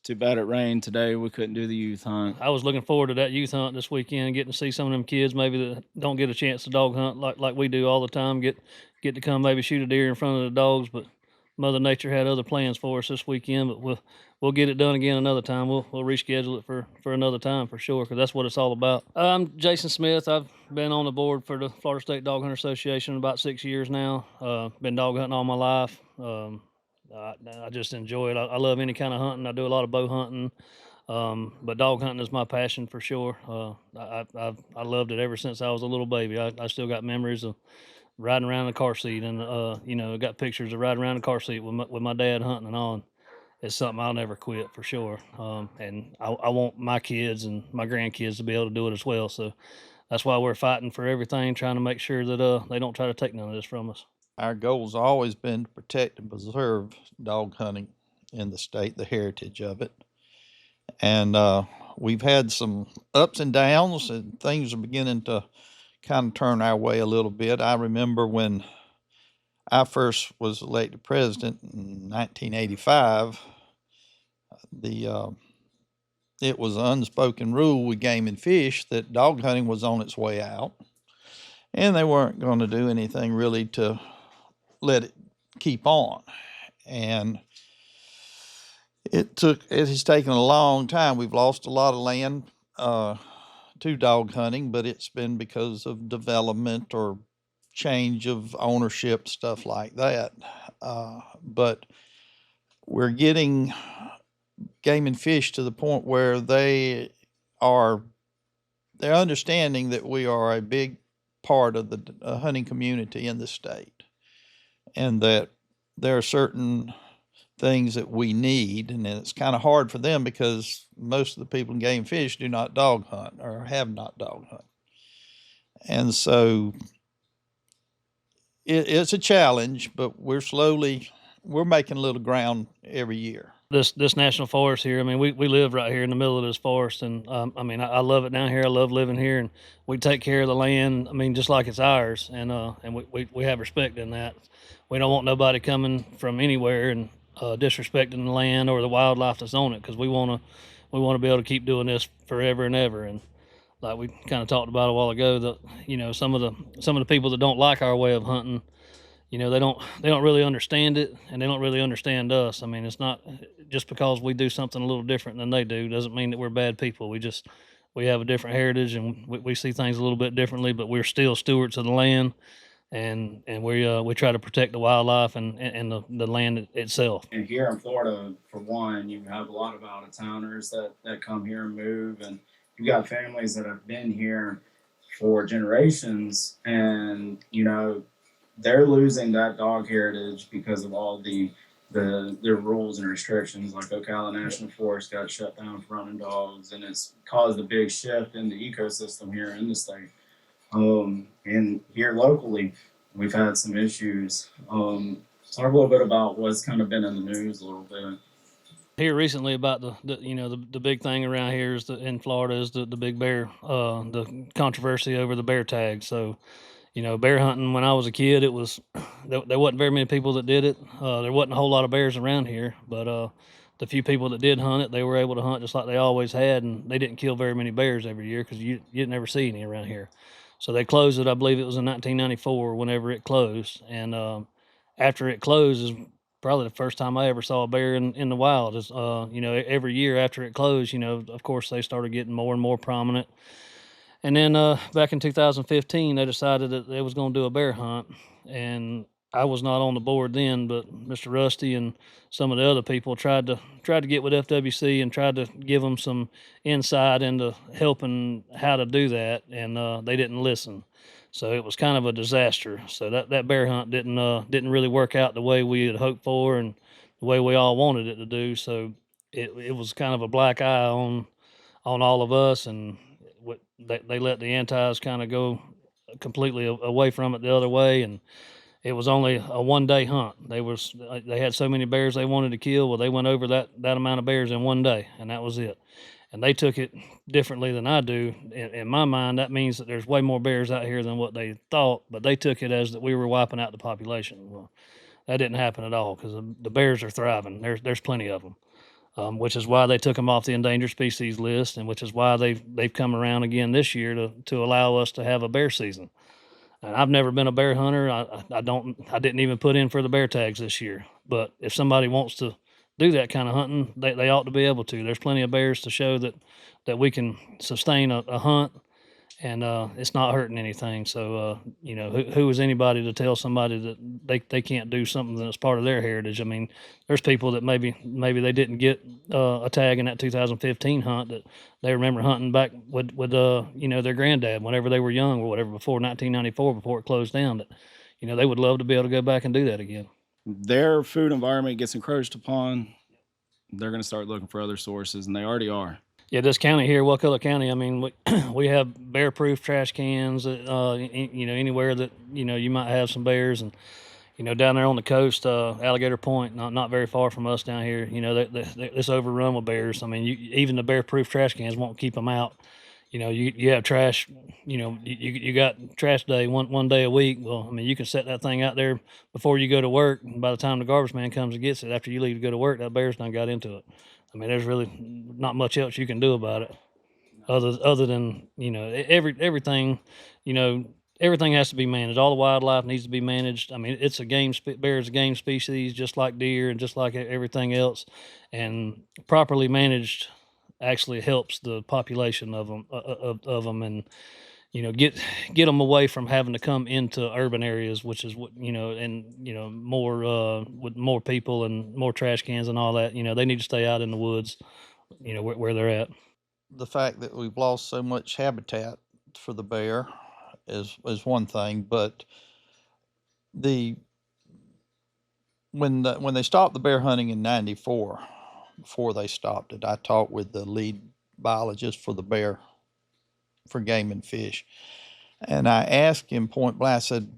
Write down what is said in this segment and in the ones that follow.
Too bad it rained today. We couldn't do the youth hunt. I was looking forward to that youth hunt this weekend, getting to see some of them kids maybe that don't get a chance to dog hunt like we do all the time. Get to come maybe shoot a deer in front of the dogs, but Mother Nature had other plans for us this weekend. But we'll get it done again another time. We'll reschedule it for another time for sure, because that's what it's all about. I'm Jason Smith. I've been on the board for the Florida State Dog Hunter Association about 6 years now. Been dog hunting all my life. I just enjoy it. I love any kind of hunting. I do a lot of bow hunting, but dog hunting is my passion for sure. I loved it ever since I was a little baby. I still got memories of riding around in the car seat, and got pictures of riding around in the car seat with my dad hunting and all. It's something I'll never quit for sure. And I want my kids and my grandkids to be able to do it as well. So that's why we're fighting for everything, trying to make sure that they don't try to take none of this from us. Our goal's always been to protect and preserve dog hunting in the state, the heritage of it. And we've had some ups and downs, and things are beginning to kind of turn our way a little bit. I remember when I first was elected president in 1985, it was an unspoken rule with Game and Fish that dog hunting was on its way out, and they weren't going to do anything really to let it keep on. And it has taken a long time. We've lost a lot of land to dog hunting, but it's been because of development or change of ownership, stuff like that. But we're getting Game and Fish to the point where they're understanding that we are a big part of the hunting community in the state, and that there are certain things that we need, and it's kind of hard for them because most of the people in Game and Fish do not dog hunt or have not dog hunt. And so it's a challenge, but we're making a little ground every year. This national forest here, I mean, we live right here in the middle of this forest, and I love it down here. I love living here, and we take care of the land, I mean, just like it's ours, and we have respect in that. We don't want nobody coming from anywhere and disrespecting the land or the wildlife that's on it, because we want to be able to keep doing this forever and ever. And like we kind of talked about a while ago, that some of the people that don't like our way of hunting, they don't really understand it, and they don't really understand us. I mean, it's not just because we do something a little different than they do doesn't mean that we're bad people. We have a different heritage, and we see things a little bit differently, but we're still stewards of the land, and we try to protect the wildlife and the land itself. And here in Florida, for one, you have a lot of out of towners that come here and move, and you've got families that have been here for generations, and they're losing that dog heritage because of all the rules and restrictions. Like Ocala National Forest got shut down for running dogs, and it's caused a big shift in the ecosystem here in the state. And here locally, we've had some issues. Talk a little bit about what's kind of been in the news a little bit. Here recently about the big thing around here is in Florida is the big bear, the controversy over the bear tag. So, bear hunting when I was a kid, it was there wasn't very many people that did it. There wasn't a whole lot of bears around here, but the few people that did hunt it, they were able to hunt just like they always had, and they didn't kill very many bears every year because you didn't ever see any around here. So they closed it. I believe it was in 1994 whenever it closed, and after it closed is probably the first time I ever saw a bear in the wild. Is every year after it closed, of course they started getting more and more prominent. And then back in 2015, they decided that they was going to do a bear hunt, and I was not on the board then, but Mr. Rusty and some of the other people tried to get with FWC and tried to give them some insight into helping how to do that, and they didn't listen. So it was kind of a disaster. So that bear hunt didn't really work out the way we had hoped for and the way we all wanted it to do. So it was kind of a black eye on all of us, and they let the antis kind of go completely away from it the other way, and it was only a 1-day hunt. They had so many bears they wanted to kill. Well, they went over that amount of bears in 1 day, and that was it. And they took it differently than I do. In my mind, that means that there's way more bears out here than what they thought, but they took it as that we were wiping out the population. Well, that didn't happen at all, because the bears are thriving. There's plenty of them. which is why they took them off the endangered species list, and which is why they've come around again this year to allow us to have a bear season. And I've never been a bear hunter. I didn't even put in for the bear tags this year. But if somebody wants to do that kind of hunting, they ought to be able to. There's plenty of bears to show that we can sustain a hunt, and it's not hurting anything. So who is anybody to tell somebody that they can't do something that's part of their heritage? I mean, there's people that maybe they didn't get a tag in that 2015 hunt that they remember hunting back with their granddad whenever they were young or whatever, before 1994, before it closed down. That they would love to be able to go back and do that again. Their food environment gets encroached upon, they're going to start looking for other sources, and they already are. Yeah, this county here, Wakulla County, I mean, we have bear-proof trash cans, anywhere that, you might have some bears. And, down there on the coast, Alligator Point, not very far from us down here, it's overrun with bears. I mean, even the bear-proof trash cans won't keep them out. You have trash, you got trash day one day a week. Well, I mean, you can set that thing out there before you go to work. And by the time the garbage man comes and gets it, after you leave to go to work, that bear's done got into it. I mean, there's really not much else you can do about it, other than everything. Everything has to be managed. All the wildlife needs to be managed. I mean, it's a bear is a game species, just like deer and just like everything else, and properly managed actually helps the population of them, and get them away from having to come into urban areas, which is what more with more people and more trash cans and all that. They need to stay out in the woods, where they're at. The fact that we've lost so much habitat for the bear is one thing, but when they stopped the bear hunting in '94, before they stopped it, I talked with the lead biologist for the bear, for game and fish, and I asked him point blank, I said,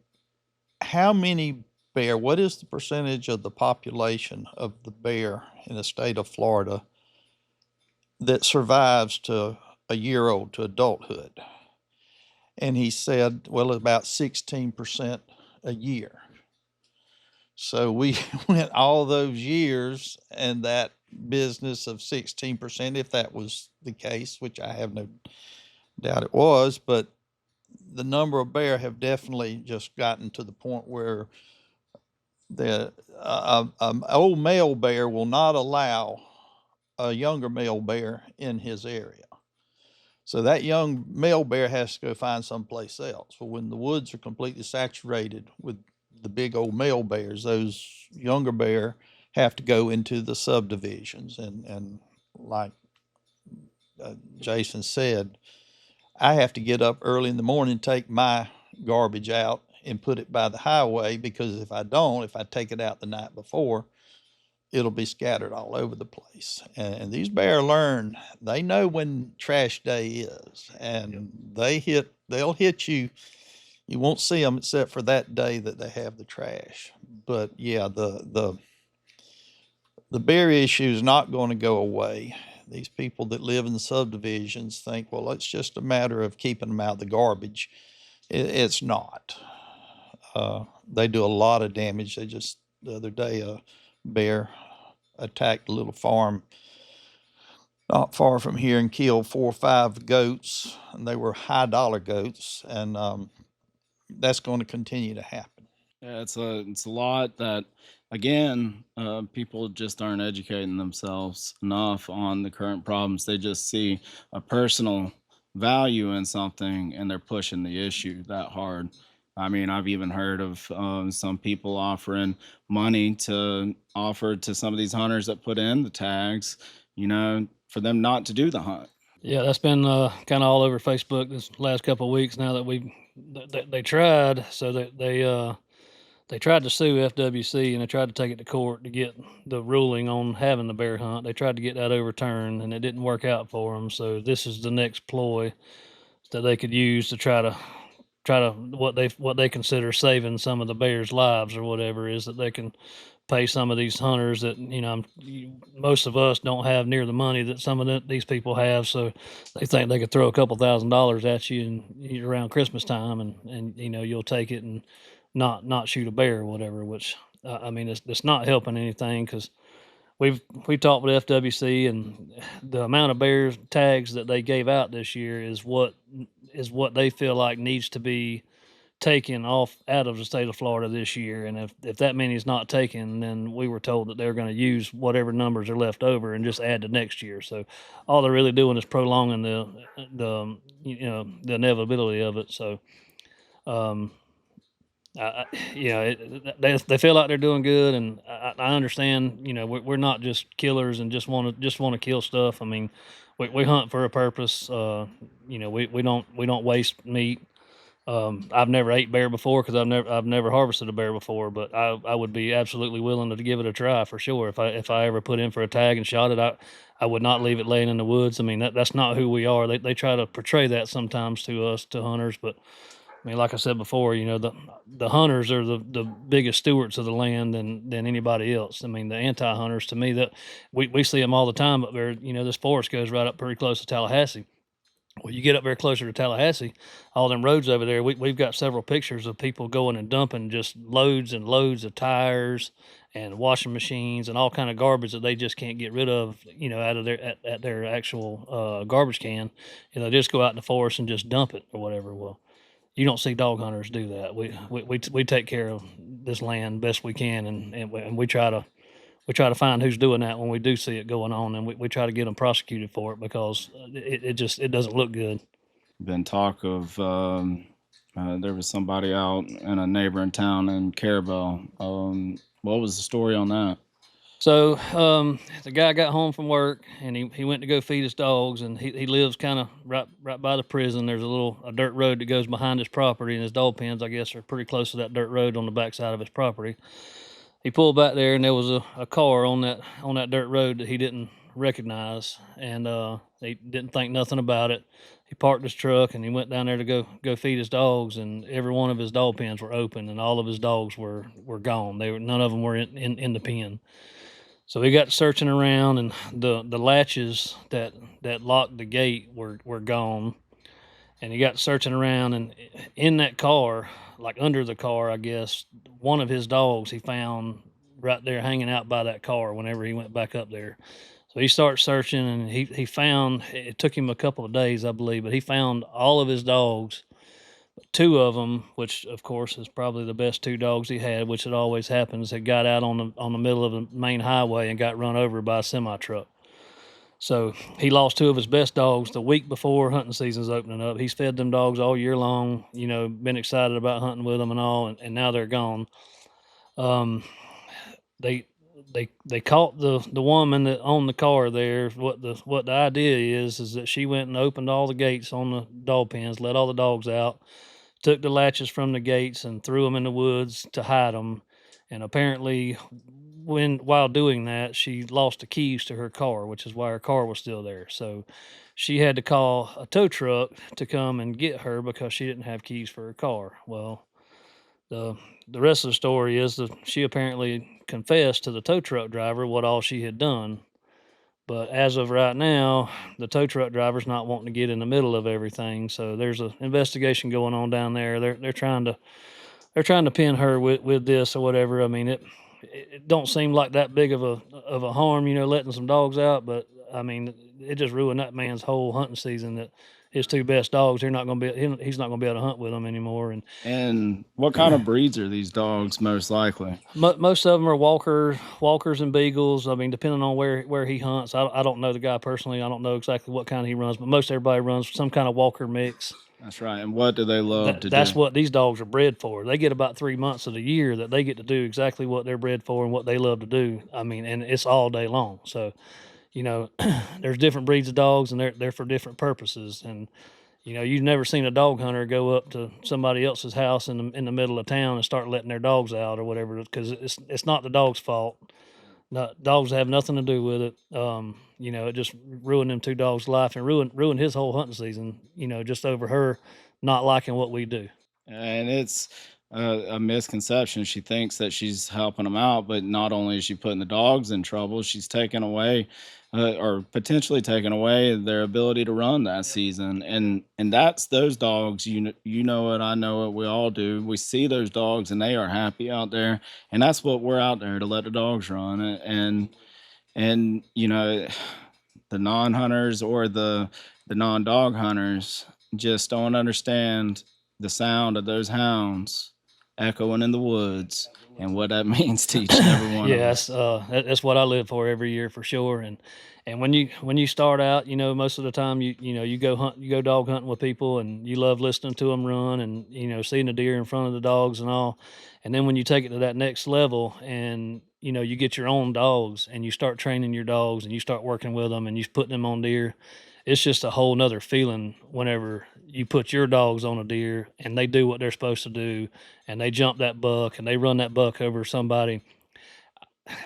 how many bear, what is the percentage of the population of the bear in the state of Florida that survives to a year old, to adulthood? And he said, well, about 16% a year. So we went all those years, and that business of 16%, if that was the case, which I have no doubt it was, but the number of bear have definitely just gotten to the point where the old male bear will not allow a younger male bear in his area. So that young male bear has to go find someplace else. Well, when the woods are completely saturated with the big old male bears, those younger bear have to go into the subdivisions. And like Jason said, I have to get up early in the morning, take my garbage out and put it by the highway, because if I don't, if I take it out the night before, it'll be scattered all over the place. And these bear learn, they know when trash day is, and they'll hit you. You won't see them except for that day that they have the trash. But yeah, the bear issue is not going to go away. These people that live in the subdivisions think, well, it's just a matter of keeping them out of the garbage. It's not. They do a lot of damage. The other day, a bear attacked a little farm not far from here and killed 4 or 5 goats, and they were high dollar goats, and that's going to continue to happen. Yeah, it's a lot that, again, people just aren't educating themselves enough on the current problems. They just see a personal value in something, and they're pushing the issue that hard. I mean, I've even heard of some people offering money to offer to some of these hunters that put in the tags, for them not to do the hunt. Yeah, that's been kind of all over Facebook this last couple of weeks now that they tried. So that they tried to sue FWC, and they tried to take it to court to get the ruling on having the bear hunt. They tried to get that overturned, and it didn't work out for them. So this is the next ploy that they could use to try to what they consider saving some of the bears' lives or whatever, is that they can pay some of these hunters that most of us don't have near the money that some of these people have. So they think they could throw a couple $1,000s at you and around Christmas time, and you'll take it and not shoot a bear or whatever. Which I mean, it's not helping anything, because we talked with FWC, and the amount of bear tags that they gave out this year is what they feel like needs to be taken off out of the state of Florida this year. And if that many is not taken, then we were told that they're going to use whatever numbers are left over and just add to next year. So all they're really doing is prolonging the inevitability of it. So they feel like they're doing good, and I understand. We're not just killers and just want to kill stuff. I mean, we hunt for a purpose. We don't waste meat. I've never ate bear before because I've never harvested a bear before, but I would be absolutely willing to give it a try for sure. If I ever put in for a tag and shot it, I would not leave it laying in the woods. I mean, that's not who we are. They try to portray that sometimes to us, to hunters, but I mean, like I said before, the hunters are the biggest stewards of the land than anybody else. I mean, the anti-hunters, to me, that we see them all the time up there. This forest goes right up pretty close to Tallahassee. Well, you get up there closer to Tallahassee, all them roads over there, we've got several pictures of people going and dumping just loads and loads of tires and washing machines and all kind of garbage that they just can't get rid of, out of at their actual garbage can. They just go out in the forest and just dump it or whatever. Well, you don't see dog hunters do that. We take care of this land best we can, and we try to find who's doing that when we do see it going on, and we try to get them prosecuted for it because it doesn't look good. Been talk of there was somebody out in a neighboring town in Caribel. What was the story on that? So the guy got home from work, and he went to go feed his dogs, and he lives kind of right by the prison. There's a dirt road that goes behind his property, and his dog pens, I guess, are pretty close to that dirt road on the backside of his property. He pulled back there, and there was a car on that dirt road that he didn't recognize, and he didn't think nothing about it. He parked his truck, and he went down there to go feed his dogs, and every one of his dog pens were open, and all of his dogs were gone. None of them were in the pen. So we got searching around, and the latches that locked the gate were gone. And he got searching around, and in that car, like under the car, I guess, one of his dogs he found right there hanging out by that car whenever he went back up there. So he started searching, and he found, it took him a couple of days, I believe, but he found all of his dogs. Two of them, which of course is probably the best two dogs he had, which it always happens, had got out on the middle of the main highway and got run over by a semi truck. So he lost two of his best dogs the week before hunting season's opening up. He's fed them dogs all year long, been excited about hunting with them and all, and now they're gone. They caught the woman that owned the car there. What the idea is that she went and opened all the gates on the dog pens, let all the dogs out, took the latches from the gates and threw them in the woods to hide them. And apparently, while doing that, she lost the keys to her car, which is why her car was still there. So she had to call a tow truck to come and get her because she didn't have keys for her car. Well, the rest of the story is that she apparently confessed to the tow truck driver what all she had done. But as of right now, the tow truck driver's not wanting to get in the middle of everything. So there's an investigation going on down there. They're trying to pin her with this or whatever. I mean, it don't seem like that big of a harm, letting some dogs out. But I mean, it just ruined that man's whole hunting season. That his two best dogs, he's not going to be able to hunt with them anymore. And what kind of breeds are these dogs most likely? Most of them are walkers and beagles. I mean, depending on where he hunts. I don't know the guy personally. I don't know exactly what kind he runs, but most everybody runs some kind of walker mix. That's right. And what do they love to do? That's what these dogs are bred for. They get about 3 months of the year that they get to do exactly what they're bred for and what they love to do. I mean, and it's all day long. So, there's different breeds of dogs, and they're for different purposes. And you've never seen a dog hunter go up to somebody else's house in the middle of town and start letting their dogs out or whatever, because it's not the dog's fault. No, dogs have nothing to do with it. It just ruined them two dogs' life and ruined his whole hunting season. Just over her not liking what we do. And it's a misconception. She thinks that she's helping them out, but not only is she putting the dogs in trouble, she's taking away or potentially taking away their ability to run that season. And that's those dogs. You know it, I know it, we all do. We see those dogs and they are happy out there, and that's what we're out there to let the dogs run. And And the non-hunters or the non-dog hunters just don't understand the sound of those hounds echoing in the woods and what that means to each and every one of Yeah, us. that's what I live for every year for sure. And when you start out, most of the time you you go dog hunting with people, and you love listening to them run, and seeing the deer in front of the dogs and all. And then when you take it to that next level, and you get your own dogs, and you start training your dogs, and you start working with them, and you putting them on deer, it's just a whole nother feeling whenever you put your dogs on a deer and they do what they're supposed to do, and they jump that buck and they run that buck over somebody.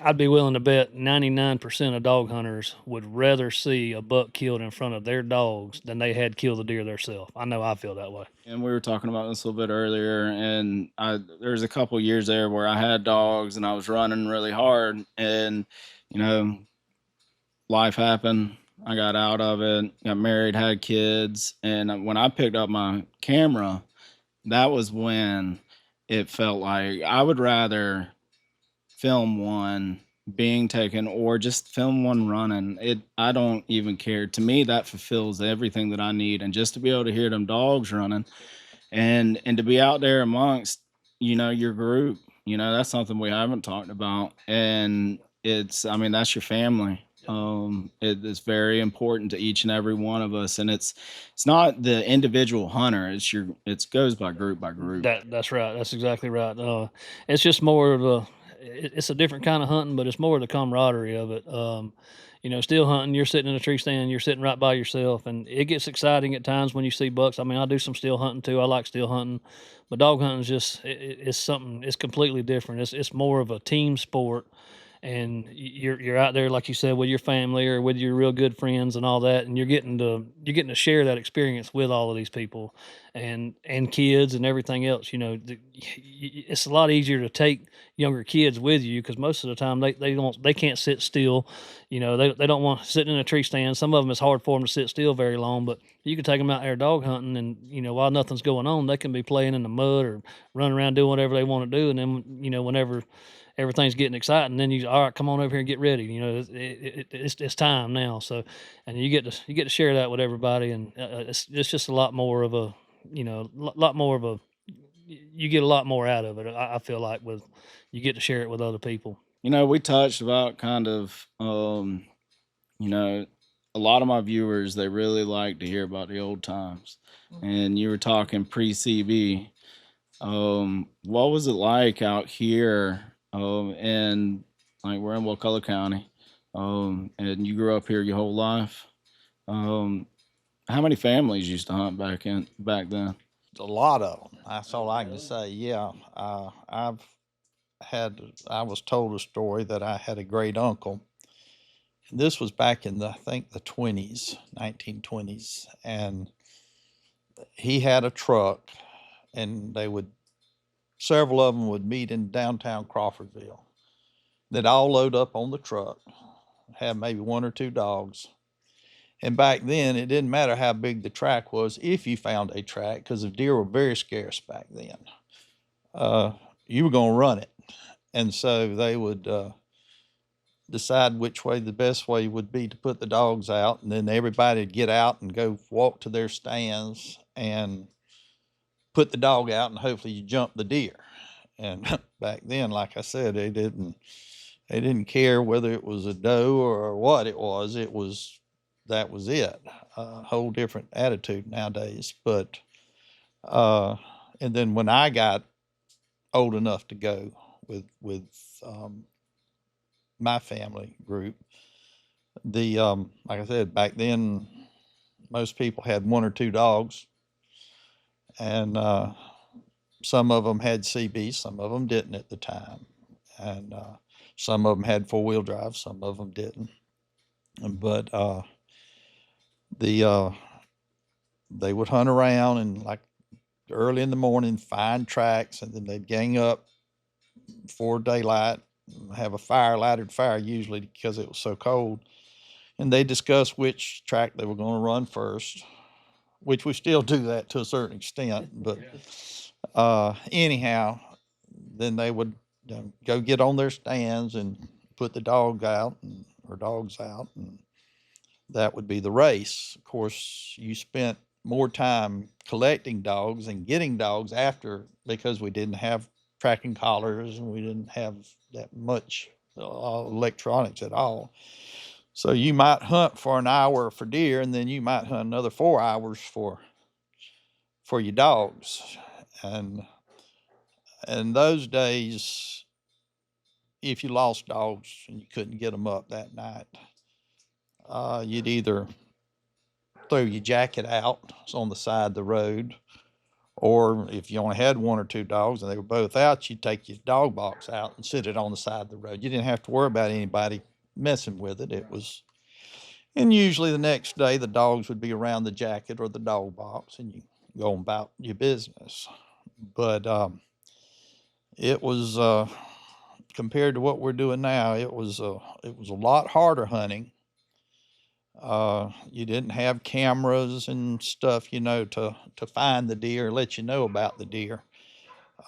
I'd be willing to bet 99% of dog hunters would rather see a buck killed in front of their dogs than they had kill the deer themselves. I know I feel that way. And we were talking about this a little bit earlier, and there's a couple years there where I had dogs and I was running really hard, and you know, life happened. I got out of it, got married, had kids, and when I picked up my camera, that was when it felt like I would rather film one being taken or just film one running. I don't even care. To me, that fulfills everything that I need. And just to be able to hear them dogs running and to be out there amongst, your group, that's something we haven't talked about. And I mean, that's your family. It is very important to each and every one of us. And it's not the individual hunter. It goes by group by group. That's right. That's exactly right. It's just more of it's a different kind of hunting, but it's more of the camaraderie of it. Still hunting, you're sitting in a tree stand, you're sitting right by yourself, and it gets exciting at times when you see bucks. I mean, I do some still hunting too. I like still hunting, but dog hunting is just it's something. It's completely different. It's more of a team sport, and you're out there, like you said, with your family or with your real good friends and all that, and you're getting to share that experience with all of these people, and kids and everything else. It's a lot easier to take younger kids with you, because most of the time they can't sit still. They don't want to sit in a tree stand. Some of them, it's hard for them to sit still very long, but you can take them out there dog hunting, and while nothing's going on, they can be playing in the mud or running around doing whatever they want to do. And then whenever everything's getting exciting, then all right, come on over here and get ready. It's time now. So, and you get to share that with everybody, and it's just a lot more of a lot more of a you get a lot more out of it. I feel like with you get to share it with other people. We touched about kind of, you know, a lot of my viewers, they really like to hear about the old times. And you were talking pre CB. What was it like out here? And like we're in Wakulla County. And you grew up here your whole life. Um, how many families used to hunt back then? A lot of them. That's all I can say. Yeah, I was told a story that I had a great uncle. This was back in I think the 20s, 1920s, and he had a truck, and several of them would meet in downtown Crawfordville. They'd all load up on the truck, have maybe one or two dogs. And back then, it didn't matter how big the track was if you found a track, because the deer were very scarce back then. You were going to run it. And so they would decide which way the best way would be to put the dogs out. And then everybody would get out and go walk to their stands and put the dog out, and hopefully you jump the deer. And back then, like I said, they didn't care whether it was a doe or what it was. That was it. A whole different attitude nowadays. But and then when I got old enough to go with my family group, like I said, back then most people had one or two dogs, and some of them had CB, some of them didn't at the time, and some of them had 4-wheel drive, some of them didn't. But they would hunt around, and like early in the morning find tracks, and then they'd gang up before daylight, have a lighted fire usually because it was so cold, and they discuss which track they were going to run first, which we still do that to a certain extent. But anyhow, then they would go get on their stands and put the dog out, or dogs out, and that would be the race. Of course, you spent more time collecting dogs and getting dogs after, because we didn't have tracking collars and we didn't have that much electronics at all. So you might hunt for an hour for deer, and then you might hunt another 4 hours for your dogs. And those days, if you lost dogs and you couldn't get them up that night, you'd either throw your jacket out on the side of the road, or if you only had 1 or 2 dogs and they were both out, you'd take your dog box out and sit it on the side of the road. You didn't have to worry about anybody messing with it. And usually the next day the dogs would be around the jacket or the dog box, and you go about your business. But it was compared to what we're doing now, it was a lot harder hunting. You didn't have cameras and stuff, to find the deer, let you know about the deer.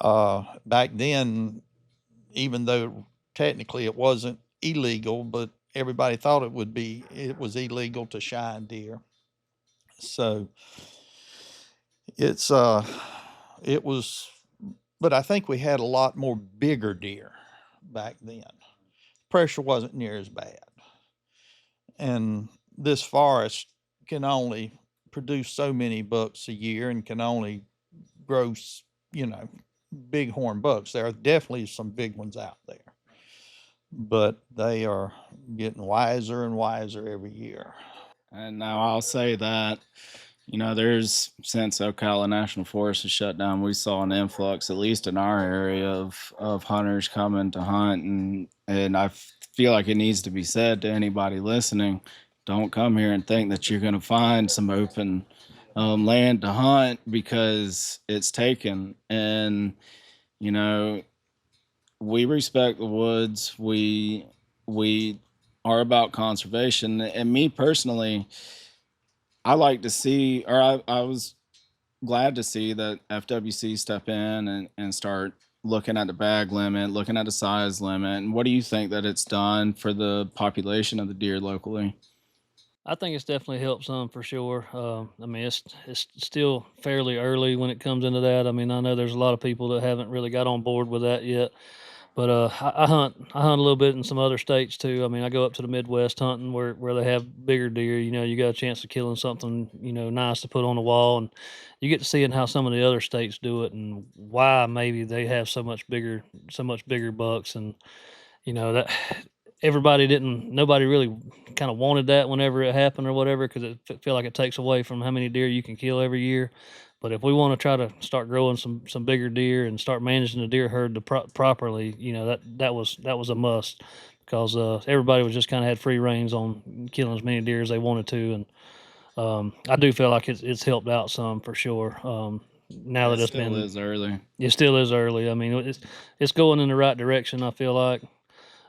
Back then, even though technically it wasn't illegal, but everybody thought it was illegal to shine deer. So it was, but I think we had a lot more bigger deer back then. Pressure wasn't near as bad. And this forest can only produce so many bucks a year and can only grow, bighorn bucks. There are definitely some big ones out there, but they are getting wiser and wiser every year. And now I'll say that, there's since Ocala National Forest was shut down, we saw an influx, at least in our area, of hunters coming to hunt. And I feel like it needs to be said to anybody listening, don't come here and think that you're going to find some open land to hunt, because it's taken. And, we respect the woods. We are about conservation. And me personally, I like to see, or I was glad to see that FWC step in and start looking at the bag limit, looking at the size limit. And what do you think that it's done for the population of the deer locally? I think it's definitely helped some for sure. I mean, it's still fairly early when it comes into that. I mean, I know there's a lot of people that haven't really got on board with that yet. But I hunt a little bit in some other states too. I mean, I go up to the Midwest hunting where they have bigger deer. You got a chance of killing something nice to put on the wall, and you get to seeing how some of the other states do it and why maybe they have so much bigger bucks. And that nobody really kind of wanted that whenever it happened or whatever, because it feel like it takes away from how many deer you can kill every year. But if we want to try to start growing some bigger deer and start managing the deer herd properly, that was a must, because everybody was just kind of had free reins on killing as many deer as they wanted to. And I do feel like it's helped out some for sure. Now that It it's still been, is early. it still is early. I mean, it's going in the right direction, I feel like.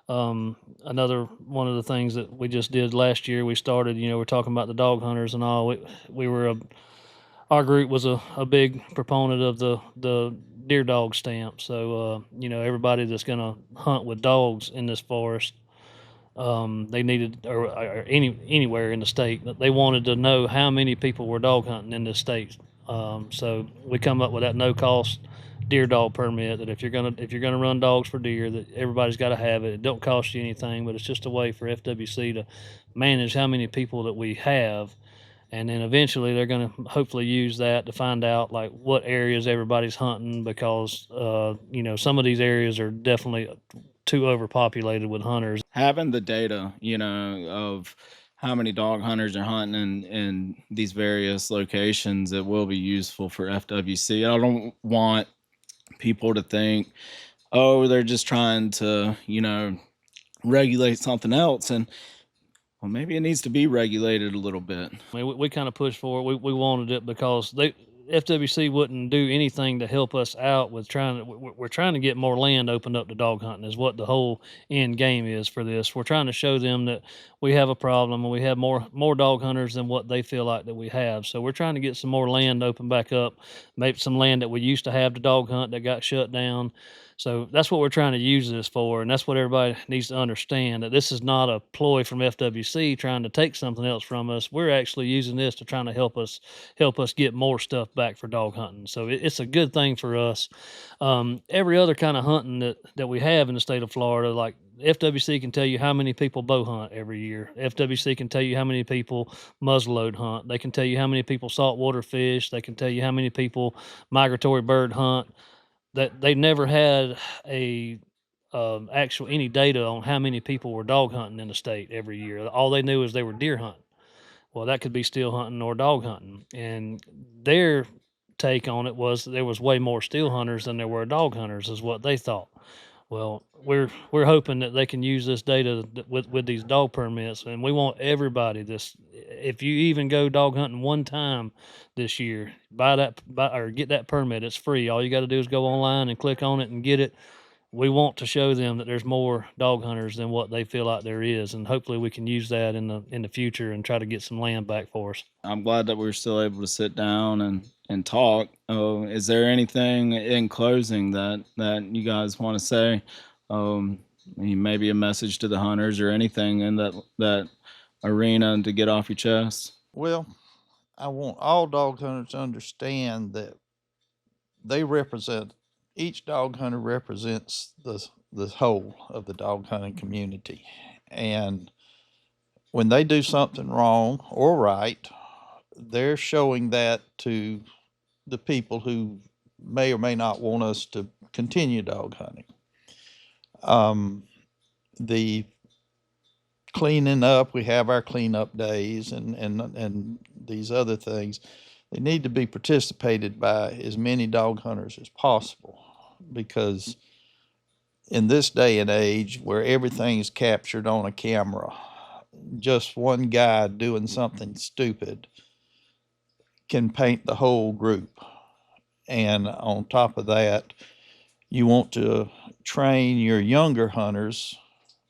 Another one of the things that we just did last year, we started, we're talking about the dog hunters and all. We were our group was a big proponent of the deer dog stamp. So everybody that's going to hunt with dogs in this forest, they needed, or anywhere in the state, they wanted to know how many people were dog hunting in this state. So we come up with that no cost deer dog permit, that if you're gonna run dogs for deer, that everybody's got to have it. It don't cost you anything, but it's just a way for FWC to manage how many people that we have. And then eventually they're going to hopefully use that to find out like what areas everybody's hunting, because some of these areas are definitely too overpopulated with hunters. Having the data, of how many dog hunters are hunting in these various locations, it will be useful for FWC. I don't want people to think, oh, they're just trying to, regulate something else. And maybe it needs to be regulated a little bit. I mean, we kind of pushed for it. We wanted it because FWC wouldn't do anything to help us out with we're trying to get more land opened up to dog hunting is what the whole end game is for this. We're trying to show them that we have a problem and we have more dog hunters than what they feel like that we have. So we're trying to get some more land open back up, maybe some land that we used to have to dog hunt that got shut down. So that's what we're trying to use this for, and that's what everybody needs to understand, that this is not a ploy from FWC trying to take something else from us. We're actually using this to trying to help us get more stuff back for dog hunting. So it's a good thing for us. Every other kind of hunting that we have in the state of Florida, like FWC can tell you how many people bow hunt every year. FWC can tell you how many people muzzleload hunt. They can tell you how many people saltwater fish. They can tell you how many people migratory bird hunt. That they never had a actual any data on how many people were dog hunting in the state every year. All they knew is they were deer hunting. Well, that could be still hunting or dog hunting. And their take on it was there was way more still hunters than there were dog hunters, is what they thought. Well, we're hoping that they can use this data with these dog permits, and we want everybody. If you even go dog hunting one time this year, buy or get that permit. It's free. All you got to do is go online and click on it and get it. We want to show them that there's more dog hunters than what they feel like there is, and hopefully we can use that in the future and try to get some land back for us. I'm glad that we're still able to sit down and talk. Is there anything in closing that you guys want to say? Maybe a message to the hunters or anything in that arena to get off your chest? Well, I want all dog hunters to understand that each dog hunter represents the whole of the dog hunting community. And when they do something wrong or right, they're showing that to the people who may or may not want us to continue dog hunting. The cleaning up, we have our cleanup days and these other things. They need to be participated by as many dog hunters as possible, because in this day and age where everything's captured on a camera, just one guy doing something stupid can paint the whole group. And on top of that, you want to train your younger hunters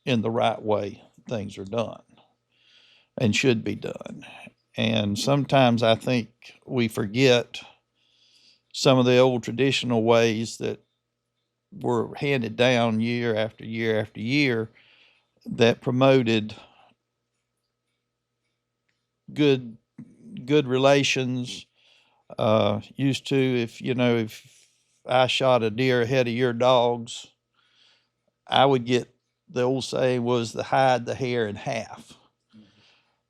in the right way things are done and should be done. And sometimes I think we forget some of the old traditional ways that were handed down year after year after year that promoted good relations. Used to, if I shot a deer ahead of your dogs, I would get, the old saying was, the hide the hair in half.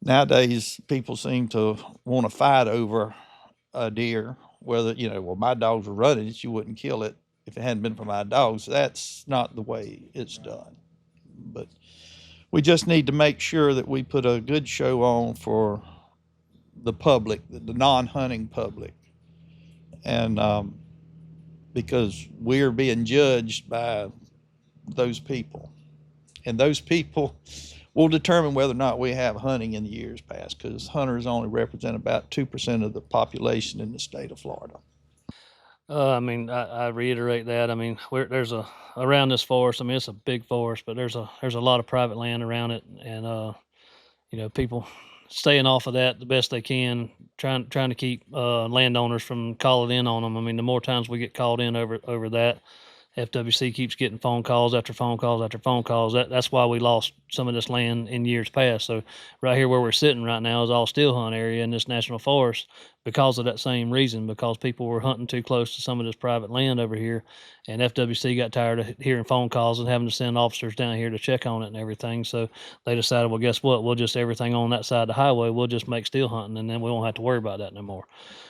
Nowadays, people seem to want to fight over a deer, whether, well, my dogs were running it, you wouldn't kill it if it hadn't been for my dogs. That's not the way it's done. But we just need to make sure that we put a good show on for the public, the non-hunting public. And because we're being judged by those people. And those people will determine whether or not we have hunting in the years past, because hunters only represent about 2% of the population in the state of Florida. I reiterate that. There's around this forest. It's a big forest, but there's a lot of private land around it, and people staying off of that the best they can, trying to keep landowners from calling in on them. The more times we get called in over that, FWC keeps getting phone calls after phone calls after phone calls. That's why we lost some of this land in years past. So right here where we're sitting right now is all still hunt area in this national forest, because of that same reason, because people were hunting too close to some of this private land over here, and FWC got tired of hearing phone calls and having to send officers down here to check on it and everything. So they decided, well, guess what? We'll just, everything on that side of the highway, we'll just make still hunting, and then we won't have to worry about that no more.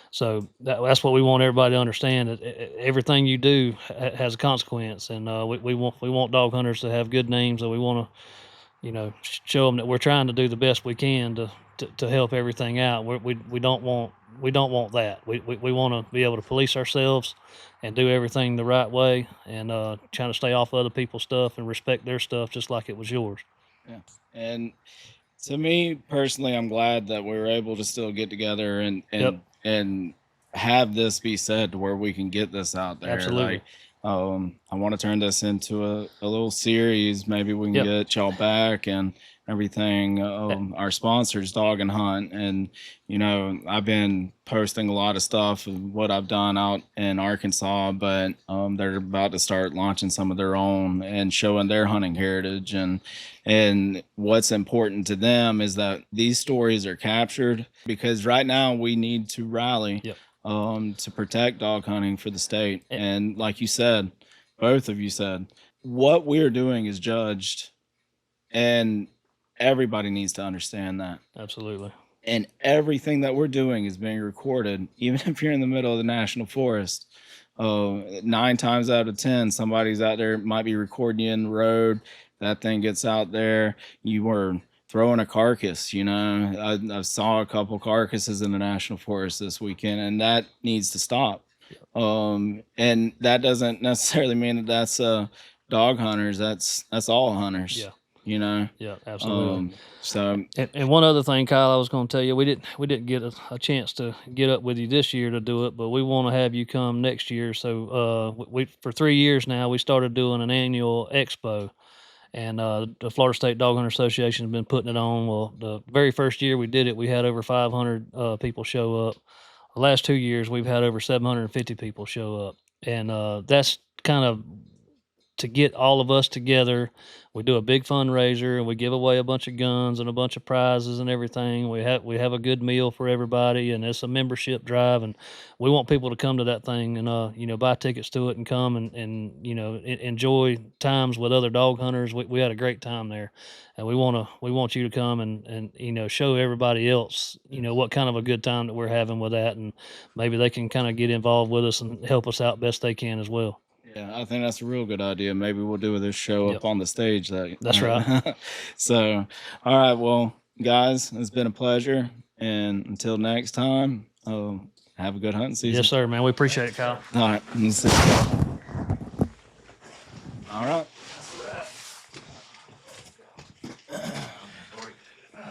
So that's what we want everybody to understand, that everything you do has a consequence, and we want dog hunters to have good names, and we want to, show them that we're trying to do the best we can to help everything out. We don't want that. We want to be able to police ourselves and do everything the right way, and trying to stay off other people's stuff and respect their stuff just like it was yours. Yeah. And to me personally, I'm glad that we were able to still get together and Yep. and have this be said to where we can get this out there. Absolutely. Like, I want to turn this into a little series. Maybe we can Yep. get y'all back and everything. Our sponsors, Dog and Hunt, and I've been posting a lot of stuff of what I've done out in Arkansas, but they're about to start launching some of their own and showing their hunting heritage. And what's important to them is that these stories are captured, because right now we need to rally. Yep. To protect dog hunting for the state. And like you said, both of you said, what we're doing is judged, and everybody needs to understand that. Absolutely. And everything that we're doing is being recorded, even if you're in the middle of the national forest. 9 times out of 10, somebody's out there, might be recording you in the road. That thing gets out there. You were throwing a carcass. I saw a couple carcasses in the national forest this weekend, and that needs to stop. And that doesn't necessarily mean that that's dog hunters. That's all hunters. Yeah. Yeah, absolutely. So and one other thing, Kyle, I was going to tell you, we didn't get a chance to get up with you this year to do it, but we want to have you come next year. So we for 3 years now, we started doing an annual expo. And the Florida State Dog Hunter Association has been putting it on. Well, the very first year we did it, we had over 500 people show up. The last 2 years, we've had over 750 people show up. And that's kind of to get all of us together. We do a big fundraiser, and we give away a bunch of guns and a bunch of prizes and everything. We have a good meal for everybody, and it's a membership drive, and we want people to come to that thing and buy tickets to it and come and enjoy times with other dog hunters. We had a great time there, and we want you to come and show everybody else what kind of a good time that we're having with that, and maybe they can kind of get involved with us and help us out best they can as well. yeah, I think that's a real good idea. Maybe we'll do this show Yep. up on the stage. That's right. So, all right. Well, guys, it's been a pleasure. And until next time, have a good hunting season. Yes, sir, man. We appreciate it, Kyle. All right. All right.